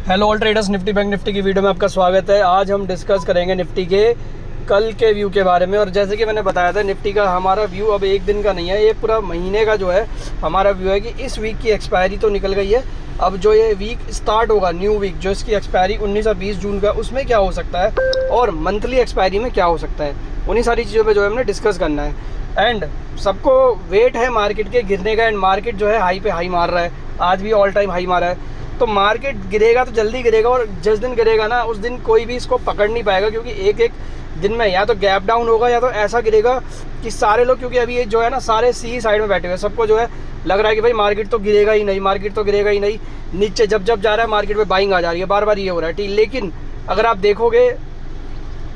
Hello all traders, Nifty bank Nifty की video में आपका स्वागत है। आज हम डिस्कस करेंगे निफ्टी के कल के व्यू के बारे में। और जैसे कि मैंने बताया था, निफ्टी का हमारा व्यू अब एक दिन का नहीं है, ये पूरा महीने का जो है हमारा व्यू है कि इस वीक की एक्सपायरी तो निकल गई है। अब जो ये वीक स्टार्ट होगा, न्यू वीक, जो इसकी एक्सपायरी 19 और 20 जून का, उसमें क्या हो सकता है और मंथली एक्सपायरी में क्या हो सकता है, उन्हीं सारी चीज़ों पर जो है हमने डिस्कस करना है। एंड सबको वेट है मार्केट के गिरने का, एंड मार्केट जो है हाई पे हाई मार रहा है, आज भी ऑल टाइम हाई मारा है। तो मार्केट गिरेगा तो जल्दी गिरेगा, और जिस दिन गिरेगा ना उस दिन कोई भी इसको पकड़ नहीं पाएगा, क्योंकि एक एक दिन में या तो गैप डाउन होगा या तो ऐसा गिरेगा कि सारे लोग, क्योंकि अभी ये जो है ना सारे सी साइड में बैठे हुए हैं, सबको जो है लग रहा है कि भाई मार्केट तो गिरेगा ही नहीं, मार्केट तो गिरेगा ही नहीं। नीचे जब जब जा रहा है मार्केट में बाइंग आ जा रही है, बार बार ये हो रहा है, ठीक। लेकिन अगर आप देखोगे,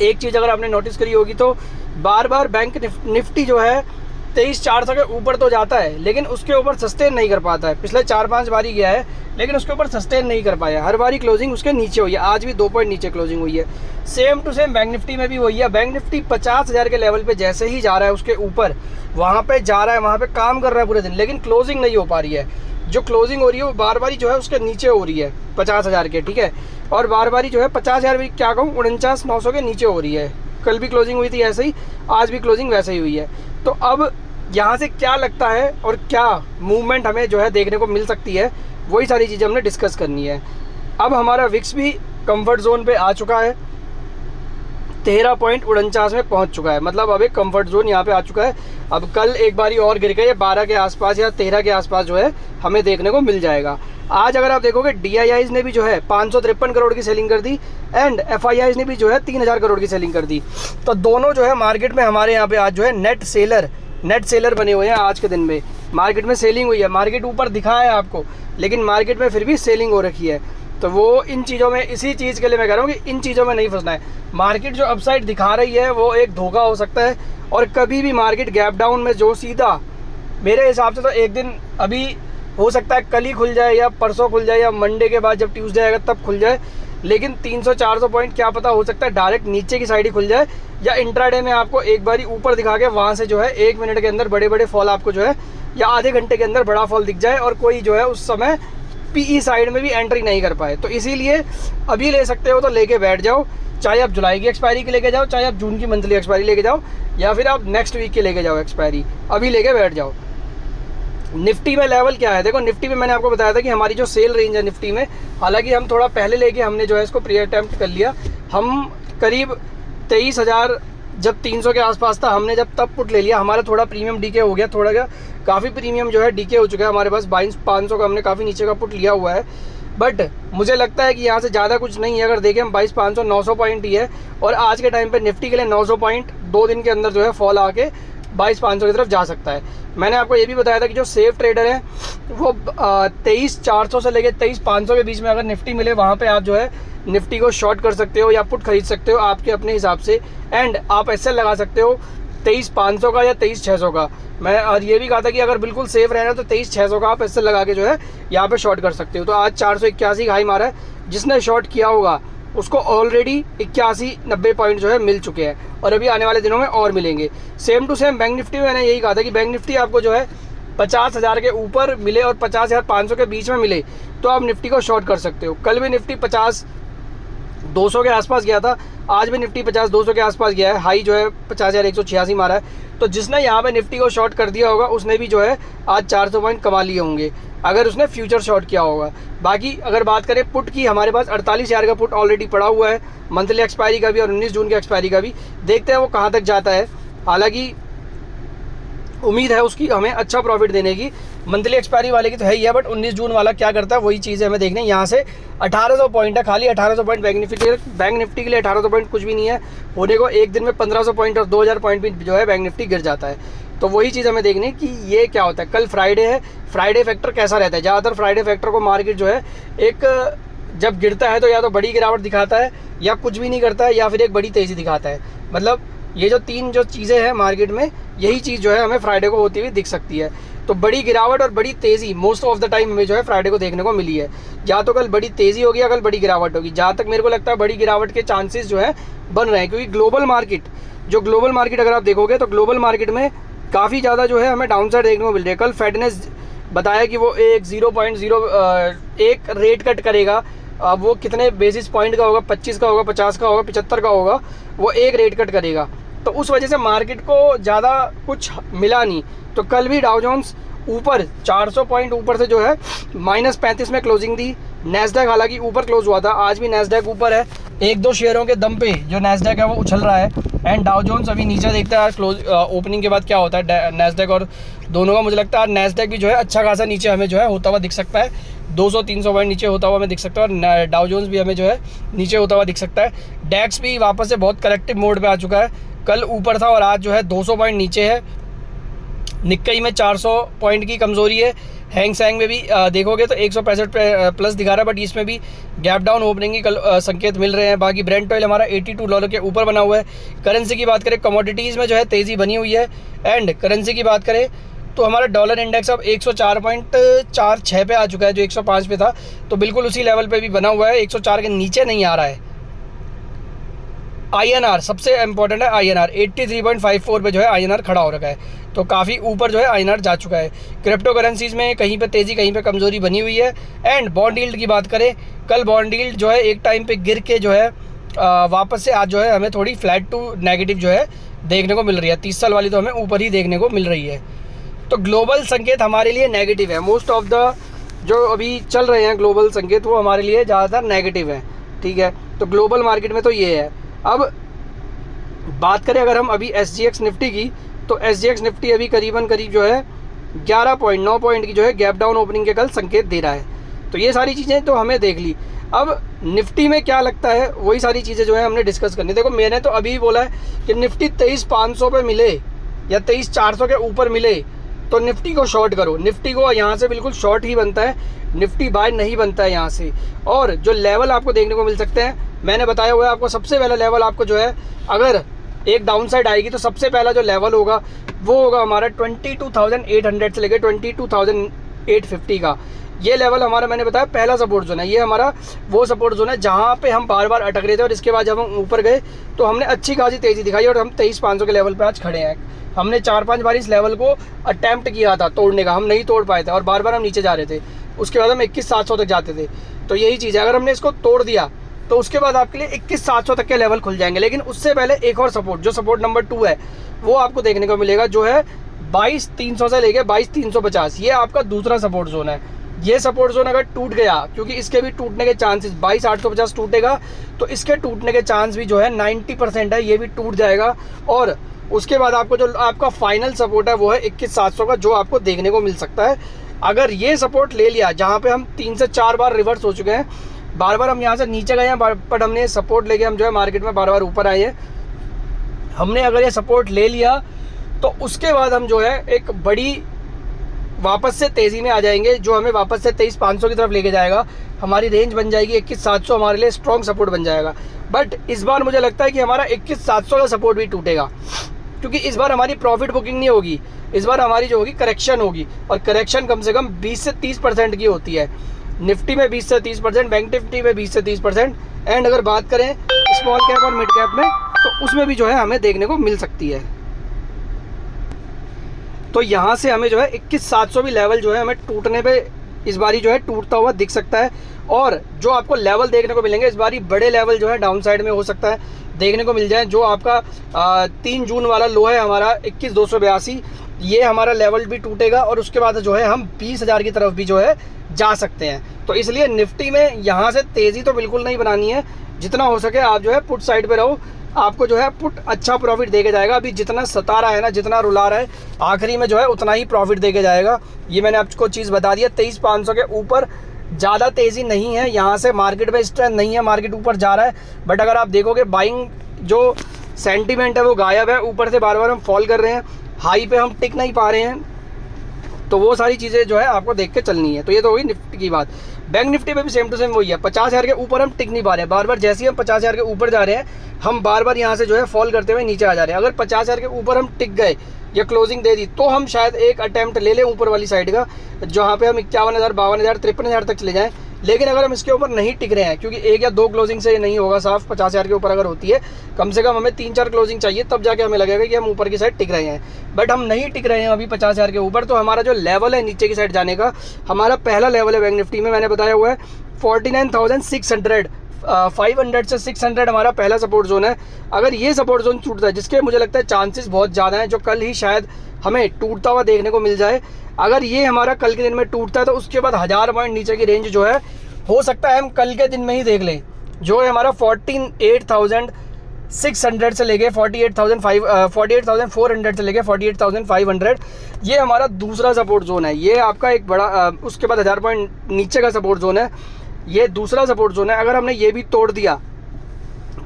एक चीज़ अगर आपने नोटिस करी होगी तो बार बार बैंक निफ्टी जो है 23,400 के ऊपर तो जाता है, लेकिन उसके ऊपर सस्टेन नहीं कर पाता है। पिछले 4-5 बारी गया है, लेकिन उसके ऊपर सस्टेन नहीं कर पाया, हर बारी क्लोजिंग उसके नीचे हुई है। आज भी 2 पॉइंट नीचे क्लोजिंग हुई है। Same to same bank Nifty में भी वही है। बैंक निफ्टी 50,000 के लेवल पे जैसे ही जा रहा है उसके ऊपर, वहाँ पे जा रहा है, वहाँ पे काम कर रहा है पूरे दिन, लेकिन क्लोजिंग नहीं हो पा रही है। जो क्लोजिंग हो रही है वो बार बारी जो है उसके नीचे हो रही है 50,000 के, ठीक है। और बार बारी जो है 50,000 भी क्या कहूँ, 49,900 के नीचे हो रही है। कल भी क्लोजिंग हुई थी ऐसे ही, आज भी क्लोजिंग वैसे ही हुई है। तो अब यहाँ से क्या लगता है और क्या मूवमेंट हमें जो है देखने को मिल सकती है, वही सारी चीज़ें हमने डिस्कस करनी है। अब हमारा विक्स भी कंफर्ट जोन पे आ चुका है, 13.49 में पहुँच चुका है, मतलब अब एक कंफर्ट जोन यहाँ पे आ चुका है। अब कल एक बारी और गिर गया, 12 के आसपास या 13 के आसपास जो है हमें देखने को मिल जाएगा। आज अगर आप देखोगे, DIIs ने भी जो है 553 करोड़ की सेलिंग कर दी, एंड FIIs ने भी जो है 3,000 करोड़ की सेलिंग कर दी। तो दोनों जो है मार्केट में हमारे यहाँ पे आज जो है नेट सेलर बने हुए हैं। आज के दिन में मार्केट में सेलिंग हुई है, मार्केट ऊपर दिखा है आपको, लेकिन मार्केट में फिर भी सेलिंग हो रखी है। तो वो इन चीज़ों में, इसी चीज़ के लिए मैं कह रहा हूँ कि इन चीज़ों में नहीं फंसना है। मार्केट जो अपसाइड दिखा रही है वो एक धोखा हो सकता है, और कभी भी मार्केट गैप डाउन में जो सीधा, मेरे हिसाब से तो एक दिन अभी हो सकता है कल ही खुल जाए, या परसों खुल जाए, या मंडे के बाद जब ट्यूसडे आएगा तब खुल जाए, लेकिन 300-400 पॉइंट क्या पता, हो सकता है डायरेक्ट नीचे की साइड ही खुल जाए, या इंट्राडे में आपको एक बारी ऊपर दिखा के वहाँ से जो है 1 मिनट के अंदर बड़े बड़े फॉल आपको जो है, या आधे घंटे के अंदर बड़ा फॉल दिख जाए, और कोई जो है उस समय PE साइड में भी एंट्री नहीं कर पाए। तो इसीलिए अभी ले सकते हो तो लेके बैठ जाओ, चाहे आप जुलाई की एक्सपायरी की लेके जाओ, चाहे आप जून की मंथली एक्सपायरी लेके जाओ, या फिर आप नेक्स्ट वीक के लेके जाओ एक्सपायरी, अभी लेके बैठ जाओ। निफ्टी में लेवल क्या है, देखो निफ्टी में मैंने आपको बताया था कि हमारी जो सेल रेंज है निफ्टी में, हालांकि हम थोड़ा पहले लेके हमने जो है इसको प्री अटेम्प्ट कर लिया। हम करीब 23,000 जब 300 के आसपास था, हमने जब तब पुट ले लिया, हमारा थोड़ा प्रीमियम डीके हो गया, थोड़ा क्या काफ़ी प्रीमियम जो है डीके हो चुका है हमारे पास। 22,500 का हमने काफ़ी नीचे का पुट लिया हुआ है, बट मुझे लगता है कि यहाँ से ज़्यादा कुछ नहीं है। अगर देखें हम 22,500 900 पॉइंट ही है, और आज के टाइम पे निफ्टी के लिए 900 पॉइंट 2 दिन के अंदर जो है फॉल आके 22,500 की तरफ जा सकता है। मैंने आपको ये भी बताया था कि जो सेफ ट्रेडर हैं वो 23,400 से लेके 23,500 के बीच में अगर निफ्टी मिले, वहाँ पे आप जो है निफ्टी को शॉर्ट कर सकते हो या पुट खरीद सकते हो आपके अपने हिसाब से। एंड आप ऐसे लगा सकते हो 23,500 का या 23,600 का। मैं और ये भी कहा था कि अगर बिल्कुल सेफ रहना तो 23,600 का आप ऐसे लगा के जो है यहाँ पे शॉर्ट कर सकते हो। तो आज 481 हाई मारा है, जिसने शॉर्ट किया होगा उसको ऑलरेडी 81-90 पॉइंट जो है मिल चुके हैं, और अभी आने वाले दिनों में और मिलेंगे। Same to same bank Nifty में मैंने यही कहा था कि बैंक निफ्टी आपको जो है 50,000 के ऊपर मिले और 50,500 के बीच में मिले तो आप निफ्टी को शॉर्ट कर सकते हो। कल भी निफ्टी 50,200 के आसपास गया था, आज भी निफ्टी 50,200 के आसपास गया है, हाई जो है 50,186 मारा है। तो जिसने यहाँ पे निफ्टी को शॉर्ट कर दिया होगा उसने भी जो है आज 400 पॉइंट कमा लिए होंगे, अगर उसने फ्यूचर शॉर्ट किया होगा। बाकी अगर बात करें पुट की, हमारे पास 48,000 का पुट ऑलरेडी पड़ा हुआ है, मंथली एक्सपायरी का भी और 19 जून की एक्सपायरी का भी। देखते हैं वो कहाँ तक जाता है। हालांकि उम्मीद है उसकी हमें अच्छा प्रॉफिट देने की। मंथली एक्सपायरी वाले की तो है ही है, बट 19 जून वाला क्या करता है वही चीज़ है हमें देखने। यहाँ से 1800 पॉइंट है, खाली 1800 पॉइंट बैंक निफ्टी के लिए 1800 पॉइंट कुछ भी नहीं है होने को। एक दिन में 1500 पॉइंट और 2000 पॉइंट भी जो है बैंक निफ्टी गिर जाता है। तो वही चीज़ हमें देखनी कि ये क्या होता है। कल फ्राइडे है, फ्राइडे फैक्टर कैसा रहता है। ज़्यादातर फ्राइडे फैक्टर को मार्केट जो है एक जब गिरता है तो या तो बड़ी गिरावट दिखाता है, या कुछ भी नहीं करता है, या फिर एक बड़ी तेज़ी दिखाता है। मतलब ये जो तीन जो चीज़ें हैं मार्केट में, यही चीज़ जो है हमें फ्राइडे को होती हुई दिख सकती है। तो बड़ी गिरावट और बड़ी तेज़ी मोस्ट ऑफ द टाइम हमें जो है फ्राइडे को देखने को मिली है। या तो कल बड़ी तेज़ी होगी या कल बड़ी गिरावट होगी। जहाँ तक मेरे को लगता है बड़ी गिरावट के चांसेस जो है बन रहे हैं, क्योंकि ग्लोबल मार्केट अगर आप देखोगे तो ग्लोबल मार्केट में काफ़ी ज़्यादा जो है हमें डाउन साइड देखने को मिल रही है। कल फेड ने बताया कि वो एक 0.01 रेट कट करेगा अब वो कितने बेसिस पॉइंट का होगा, 25 का होगा, 50 का होगा, 75 का होगा, वो एक रेट कट करेगा। तो उस वजह से मार्केट को ज़्यादा कुछ मिला नहीं। तो कल भी डाउ जोन्स ऊपर 400 पॉइंट ऊपर से जो है -35 में क्लोजिंग दी। नैस्डैक हालांकि ऊपर क्लोज हुआ था, आज भी नैस्डैक ऊपर है। एक दो शेयरों के दम पे जो नैस्डैक है वो उछल रहा है एंड डाउ जोन्स अभी नीचे। देखते हैं क्लोज ओपनिंग के बाद क्या होता है नैस्डैक और दोनों का। मुझे लगता है नैस्डैक भी जो है अच्छा खासा नीचे हमें जो है होता हुआ दिख सकता है, 200-300 पॉइंट नीचे होता हुआ हमें दिख सकता है, और डाउ जोन्स भी हमें जो है नीचे होता हुआ दिख सकता है। डैक्स भी वापस से बहुत करेक्टिव मोड पे आ चुका है, कल ऊपर था और आज जो है 200 पॉइंट नीचे है। निक्कई में 400 पॉइंट की कमज़ोरी है। हैंग सैंग में भी देखोगे तो 165 प्लस दिखा रहा है, बट इसमें भी गैप डाउन ओपनिंग की संकेत मिल रहे हैं। बाकी ब्रेंट ऑयल हमारा $82 के ऊपर बना हुआ है। करेंसी की बात करें, कमोडिटीज़ में जो है तेज़ी बनी हुई है। एंड करेंसी की बात करें तो हमारा डॉलर इंडेक्स अब 104.46 पे आ चुका है, जो 105 पे था। तो बिल्कुल उसी लेवल पे भी बना हुआ है, 104 के नीचे नहीं आ रहा है। INR सबसे इंपॉर्टेंट है, INR 83.54 पे जो है INR खड़ा हो रखा है, तो काफ़ी ऊपर जो है INR जा चुका है। क्रिप्टो करेंसीज़ में कहीं पे तेज़ी कहीं पे कमज़ोरी बनी हुई है। एंड बॉन्ड यील्ड की बात करें, कल बॉन्ड यील्ड जो है एक टाइम पे गिर के जो है वापस से आज जो है हमें थोड़ी फ्लैट टू नेगेटिव जो है देखने को मिल रही है। 30 साल वाली तो हमें ऊपर ही देखने को मिल रही है। तो ग्लोबल संकेत हमारे लिए नेगेटिव है। मोस्ट ऑफ द जो अभी चल रहे हैं ग्लोबल संकेत वो हमारे लिए ज़्यादातर नेगेटिव है, ठीक है। तो ग्लोबल मार्केट में तो ये है। अब बात करें अगर हम अभी SGX निफ्टी की, तो SGX निफ्टी अभी करीब जो है 11.9 पॉइंट की जो है गैप डाउन ओपनिंग के कल संकेत दे रहा है। तो ये सारी चीज़ें तो हमें देख ली। अब निफ्टी में क्या लगता है वही सारी चीज़ें जो है हमने डिस्कस करनी। देखो मैंने तो अभी बोला है कि निफ्टी 23,500 पे मिले या 23,400 के ऊपर मिले तो निफ्टी को शॉर्ट करो। निफ्टी को यहाँ से बिल्कुल शॉर्ट ही बनता है, निफ्टी बाय नहीं बनता है यहाँ से। और जो लेवल आपको देखने को मिल सकते हैं मैंने बताया हुआ है आपको। सबसे पहला लेवल आपको जो है अगर एक डाउन साइड आएगी तो सबसे पहला जो लेवल होगा वो होगा हमारा 22,800 से लेकर 22,850 का। ये लेवल हमारा मैंने बताया पहला सपोर्ट जोन है। ये हमारा वो सपोर्ट जोन है जहाँ पे हम बार बार अटक रहे थे और इसके बाद जब हम ऊपर गए तो हमने अच्छी खासी तेज़ी दिखाई और हम 23,500 के लेवल पे आज खड़े हैं। हमने 4-5 बार इस लेवल को अटैम्प्ट किया था तोड़ने का, हम नहीं तोड़ पाए थे और बार बार हम नीचे जा रहे थे। उसके बाद हम 21,700 तक जाते थे। तो यही चीज़ है, अगर हमने इसको तोड़ दिया तो उसके बाद आपके लिए 21,700 तक के लेवल खुल जाएंगे। लेकिन उससे पहले एक और सपोर्ट, जो सपोर्ट नंबर 2 है वो आपको देखने को मिलेगा, जो है 22,300 से लेकर 22,350। ये आपका दूसरा सपोर्ट जोन है। ये सपोर्ट जोन अगर टूट गया, क्योंकि इसके भी टूटने के चांसेस 22,850 टूटेगा तो इसके टूटने के चांस भी जो है 90% है, ये भी टूट जाएगा। और उसके बाद आपको जो आपका फाइनल सपोर्ट है वो है 21,700 का, जो आपको देखने को मिल सकता है। अगर ये सपोर्ट ले लिया, जहाँ पे हम 3 से 4 बार रिवर्स हो चुके हैं, बार बार हम यहाँ से नीचे गए हैं बट हमने सपोर्ट लेके हम जो है मार्केट में बार बार ऊपर आए हैं। हमने अगर ये सपोर्ट ले लिया तो उसके बाद हम जो है एक बड़ी वापस से तेज़ी में आ जाएंगे, जो हमें वापस से 23,500 की तरफ लेके जाएगा। हमारी रेंज बन जाएगी 21,700, हमारे लिए स्ट्रॉन्ग सपोर्ट बन जाएगा। बट इस बार मुझे लगता है कि हमारा 21,700 का सपोर्ट भी टूटेगा, क्योंकि इस बार हमारी प्रॉफिट बुकिंग नहीं होगी। इस बार हमारी जो होगी करेक्शन होगी, और करेक्शन कम से कम 20 से 30% की होती है। निफ्टी में 20 से 30%, बैंक निफ्टी में 20 से 30%। एंड अगर बात करें स्मॉल कैप और मिड कैप में तो उसमें भी जो है हमें देखने को मिल सकती है। तो यहाँ से हमें जो है 21,700 भी लेवल जो है हमें टूटने पे इस बारी जो है टूटता हुआ दिख सकता है। और जो आपको लेवल देखने को मिलेंगे इस बारी, बड़े लेवल जो है डाउन साइड में हो सकता है देखने को मिल जाए। जो आपका 3 जून वाला लो है हमारा 21,282, ये हमारा लेवल भी टूटेगा और उसके बाद जो है हम 20,000 की तरफ भी जो है जा सकते हैं। तो इसलिए निफ्टी में यहाँ से तेज़ी तो बिल्कुल नहीं बनानी है। जितना हो सके आप जो है पुट साइड पे रहो, आपको जो है पुट अच्छा प्रॉफिट देके जाएगा। अभी जितना सता रहा है ना, जितना रुला रहा है, आखिरी में जो है उतना ही प्रॉफिट देके जाएगा। ये मैंने आपको चीज़ बता दी है। 23,500 के ऊपर ज़्यादा तेज़ी नहीं है, यहाँ से मार्केट में स्ट्रेंथ नहीं है, मार्केट ऊपर जा रहा है। बट अगर आप देखोगे बाइंग जो सेंटीमेंट है वो गायब है, ऊपर से बार बार हम फॉल कर रहे हैं, हाई पे हम टिक नहीं पा रहे हैं। तो वो सारी चीज़ें जो है आपको देख के चलनी है। तो ये तो हुई निफ्टी की बात। बैंक निफ्टी पे भी सेम टू सेम वही है, 50,000 के ऊपर हम टिक नहीं पा रहे हैं। बार बार जैसे ही हम 50,000 के ऊपर जा रहे हैं, हम बार बार यहाँ से जो है फॉल करते हुए नीचे आ जा रहे हैं। अगर 50,000 के ऊपर हम टिक गए या क्लोजिंग दे दी तो हम शायद एक अटैम्प्ट ले लें ऊपर वाली साइड का, जहाँ पे हम 51,000, 52,000, 53,000 तक चले जाएँ। लेकिन अगर हम इसके ऊपर नहीं टिक रहे हैं, क्योंकि 1 या 2 क्लोजिंग से ये नहीं होगा साफ, 50,000 के ऊपर अगर होती है, कम से कम हमें 3-4 क्लोजिंग चाहिए, तब जाके हमें लगेगा कि हम ऊपर की साइड टिक रहे हैं। बट हम नहीं टिक रहे हैं अभी 50,000 के ऊपर। तो हमारा जो लेवल है नीचे की साइड जाने का, हमारा पहला लेवल है बैंक निफ्टी में, मैंने बताया हुआ है 49,600 500 से 600 हमारा पहला सपोर्ट जोन है। अगर ये सपोर्ट जोन टूटता है, जिसके मुझे लगता है चांसेस बहुत ज़्यादा हैं, जो कल ही शायद हमें टूटता हुआ देखने को मिल जाए, अगर ये हमारा कल के दिन में टूटता है तो उसके बाद 1000 पॉइंट नीचे की रेंज जो है हो सकता है हम कल के दिन में ही देख लें, जो है हमारा 48,600 से लेके 48,400 से लेके 48,500, ये हमारा दूसरा सपोर्ट जोन है। ये आपका एक बड़ा उसके बाद 1000 पॉइंट नीचे का सपोर्ट जोन है, ये दूसरा सपोर्ट जोन है। अगर हमने ये भी तोड़ दिया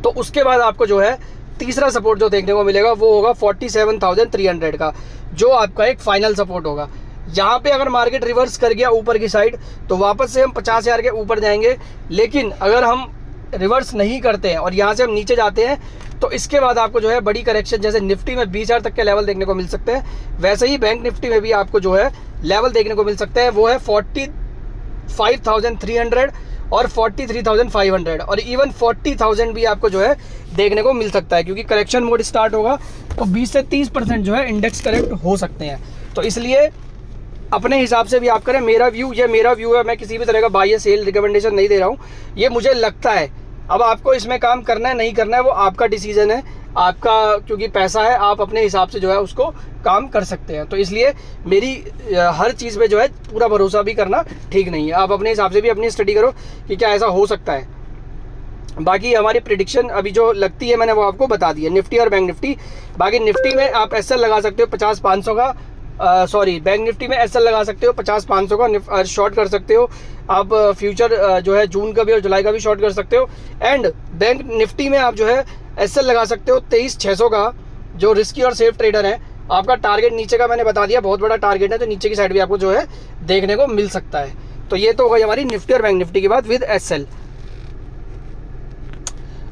तो उसके बाद आपको जो है तीसरा सपोर्ट जो देखने को मिलेगा वो होगा 47,300 का, जो आपका एक फाइनल सपोर्ट होगा। यहाँ पे अगर मार्केट रिवर्स कर गया ऊपर की साइड तो वापस से हम 50,000 के ऊपर जाएंगे, लेकिन अगर हम रिवर्स नहीं करते हैं और यहाँ से हम नीचे जाते हैं तो इसके बाद आपको जो है बड़ी करेक्शन, जैसे निफ्टी में 20,000 तक के लेवल देखने को मिल सकते हैं, वैसे ही बैंक निफ्टी में भी आपको जो है लेवल देखने को मिल सकते हैं। वो है 45,300 और 43,500 और इवन 40,000 भी आपको जो है देखने को मिल सकता है, क्योंकि करेक्शन मोड स्टार्ट होगा तो 20 से 30% जो है इंडेक्स करेक्ट हो सकते हैं। तो इसलिए अपने हिसाब से भी आप करें। मेरा व्यू है, मैं किसी भी तरह का बाय या सेल रिकमेंडेशन नहीं दे रहा हूँ, ये मुझे लगता है। अब आपको इसमें काम करना है नहीं करना है वो आपका डिसीजन है, आपका क्योंकि पैसा है, आप अपने हिसाब से जो है उसको काम कर सकते हैं। तो इसलिए मेरी हर चीज़ पे जो है पूरा भरोसा भी करना ठीक नहीं है। आप अपने हिसाब से भी अपनी स्टडी करो कि क्या ऐसा हो सकता है। बाकी हमारी प्रिडिक्शन अभी जो लगती है मैंने वो आपको बता दी है, निफ्टी और बैंक निफ्टी। बाकी निफ्टी में आप एसएल लगा सकते हो 50-500 का, बैंक निफ्टी में एसएल लगा सकते हो 50-500 का, शॉर्ट कर सकते हो आप। फ्यूचर जो है जून का भी और जुलाई का भी शॉर्ट कर सकते हो। एंड बैंक निफ्टी में आप जो है एसएल लगा सकते हो 23,600 का, जो रिस्की और सेफ ट्रेडर है। आपका टारगेट नीचे का मैंने बता दिया, बहुत बड़ा टारगेट है, तो नीचे की साइड भी आपको जो है देखने को मिल सकता है। तो ये तो हो गई हमारी निफ्टी और बैंक निफ्टी की बात विद एसएल।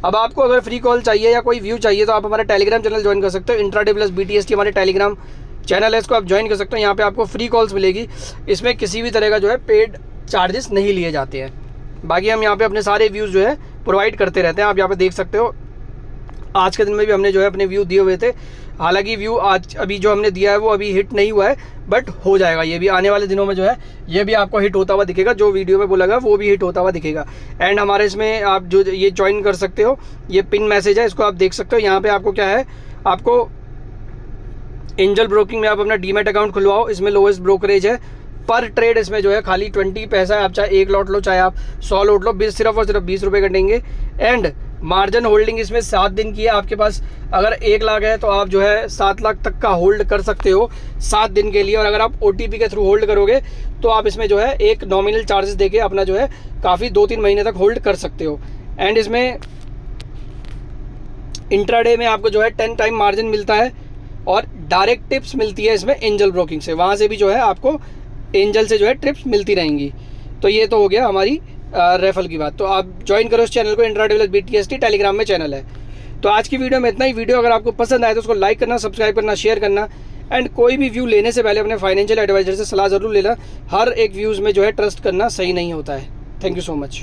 अब आपको अगर फ्री कॉल चाहिए या कोई व्यू चाहिए तो आप हमारा टेलीग्राम चैनल ज्वाइन कर सकते हो। इंट्राडे प्लस BTST हमारे टेलीग्राम चैनल है, इसको आप ज्वाइन कर सकते हो। यहाँ पे आपको फ्री कॉल्स मिलेगी, इसमें किसी भी तरह का जो है पेड चार्जेस नहीं लिए जाते हैं। बाकी हम यहाँ पे अपने सारे व्यूज़ जो है प्रोवाइड करते रहते हैं, आप यहाँ पे देख सकते हो। आज के दिन में भी हमने जो है अपने व्यू दिए हुए थे, हालांकि व्यू आज अभी जो हमने दिया है वो अभी हिट नहीं हुआ है, बट हो जाएगा। ये भी आने वाले दिनों में जो है ये भी आपको हिट होता हुआ दिखेगा, जो वीडियो में बोला गया वो भी हिट होता हुआ दिखेगा। एंड हमारे इसमें आप जो ये ज्वाइन कर सकते हो, ये पिन मैसेज है, इसको आप देख सकते हो। यहाँ पे आपको क्या है, आपको एंजल ब्रोकिंग में आप अपना डीमैट अकाउंट खुलवाओ, इसमें लोएस्ट ब्रोकरेज है पर ट्रेड, इसमें जो है खाली 20 पैसा है। आप चाहे 1 लॉट लो चाहे आप 100 लॉट लो, सिर्फ और सिर्फ 20 रुपये कटेंगे। एंड मार्जिन होल्डिंग इसमें 7 दिन की है। आपके पास अगर 1 लाख है तो आप जो है 7 लाख तक का होल्ड कर सकते हो 7 दिन के लिए। और अगर आप OTP के थ्रू होल्ड करोगे तो आप इसमें जो है एक नॉमिनल चार्जेस देके अपना जो है काफ़ी 2-3 महीने तक होल्ड कर सकते हो। एंड इसमें इंट्राडे में आपको जो है 10 टाइम मार्जिन मिलता है और डायरेक्ट टिप्स मिलती है इसमें एंजल ब्रोकिंग से, वहाँ से भी जो है आपको एंजल से जो है टिप्स मिलती रहेंगी। तो ये तो हो गया हमारी रेफल की बात। तो आप ज्वाइन करो इस चैनल को, इंट्राडे प्लस BTST टेलीग्राम में चैनल है। तो आज की वीडियो में इतना ही। वीडियो अगर आपको पसंद आए तो उसको लाइक करना, सब्सक्राइब करना, शेयर करना। एंड कोई भी व्यू लेने से पहले अपने फाइनेंशियल एडवाइजर से सलाह ज़रूर लेना। हर एक व्यूज़ में जो है ट्रस्ट करना सही नहीं होता है। Thank you so much.